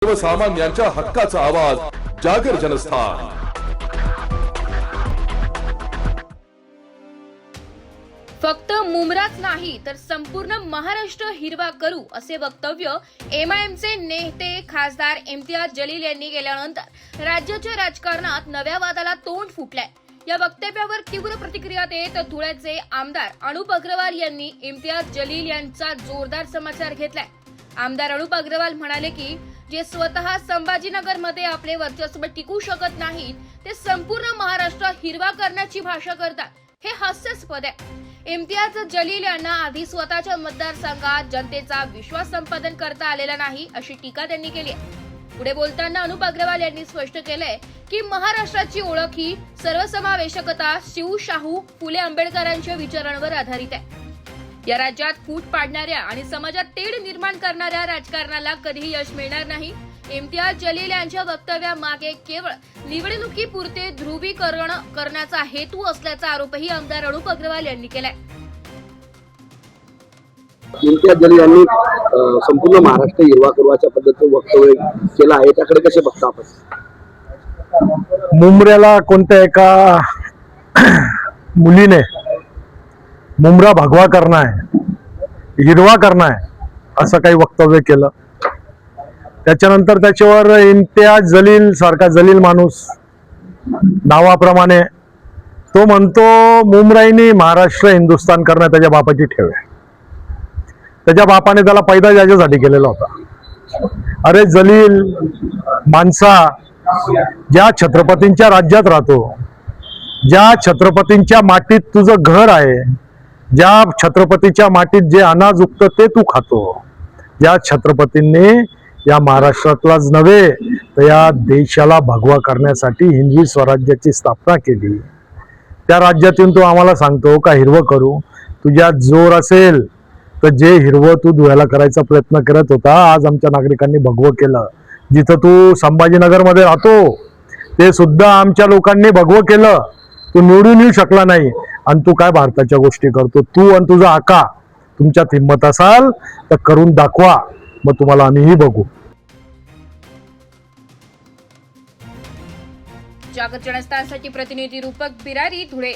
सर्वसामान्यांच्या हक्काचा आवाज जागर जनस्थान। फक्त मुंब्राच नाही तर संपूर्ण महाराष्ट्र हिरवा करू असे वक्तव्य एमआयएमचे नेते खासदार इम्तियाज जलील यांनी केल्यानंतर राज्याच्या राजकारणात नव्या वादाला तोंड फुटलंय। या वक्तव्यावर तीव्र प्रतिक्रिया देत धुळ्याचे आमदार अनुप अग्रवाल यांनी इम्तियाज जलील यांचा जोरदार समाचार घेतलाय। आमदार अनुप अग्रवाल म्हणाले की जे स्वतः संभाजीनगरमध्ये आपले वर्चस्व टिकू शकत नाहीत ते संपूर्ण महाराष्ट्र हिरवा करण्याची भाषा करतात, हे हास्यास्पद आहे। इम्तियाज जलील यांना आधी स्वतःच्या मतदारसंघात जनतेचा विश्वास संपादन करता आलेला नाही अशी टीका त्यांनी केली आहे। पुढे बोलताना अनुप अग्रवाल यांनी स्पष्ट केलंय की महाराष्ट्राची ओळख ही सर्वसमावेशकता, शिवशाहू फुले आंबेडकरांच्या विचारांवर आधारित आहे। या राज्यात फूट पाडणाऱ्या आणि समाजात तेढ निर्माण करणाऱ्या राजकारणाला कधीही यश मिळणार नाही। इम्तियाज जलील यांच्या वक्तव्यामागे केवळ निवडणुकीपुरते ध्रुवीकरण करण्याचा हेतू असल्याचा आरोपही आमदार अनुप अग्रवाल यांनी केलाय। इम्तियाज जलील यांनी संपूर्ण महाराष्ट्र हिरवा करवाच्या पद्धतीने वक्तव्य केलं आहे, त्याकडे कसे बघता आपण? मुंबऱ्याला कोणत्या एका मुलीने मुंबरा भगवा करना है, हिरवा करना है असं काही वक्तव्य केलं। त्याच्यानंतर त्याच्यावर इम्तियाज जलील सारखा जलील माणूस नावाप्रमाणे तो म्हणतो मुंबराईनी महाराष्ट्र हिंदुस्थान करणं त्याच्या बापाची ठेव आहे। त्याच्या बापाने त्याला पैदा याच्यासाठी केलेला होता। अरे जलील माणसा, ज्या छत्रपतींच्या राज्यात राहतो, ज्या छत्रपतींच्या मातीत तुझं घर आहे, ज्या छत्रपतीच्या मातीत जे अनाज उगतं ते तू खातो, ज्या छत्रपतींनी या महाराष्ट्रातलाच नव्हे तर या देशाला भगवा करण्यासाठी हिंदवी स्वराज्याची स्थापना केली, त्या राज्यातून तू आम्हाला सांगतो का हिरवं करू? तुझ्यात जोर असेल तर जे हिरवं तू धुळ्याला करायचा प्रयत्न करत होता, आज आमच्या नागरिकांनी भगवं केलं। जिथं तू संभाजीनगरमध्ये राहतो ते सुद्धा आमच्या लोकांनी भगवं केलं। तू निवडून येऊ शकला नाही आणि तू काय भारताच्या गोष्टी करतो? तू आणि तुझा आका, तुमच्यात हिंमत असाल तर करून दाखवा, मग तुम्हाला आम्हीही बघू। जागर जनस्थानसाठी प्रतिनिधी रूपक बिरारी, धुळे।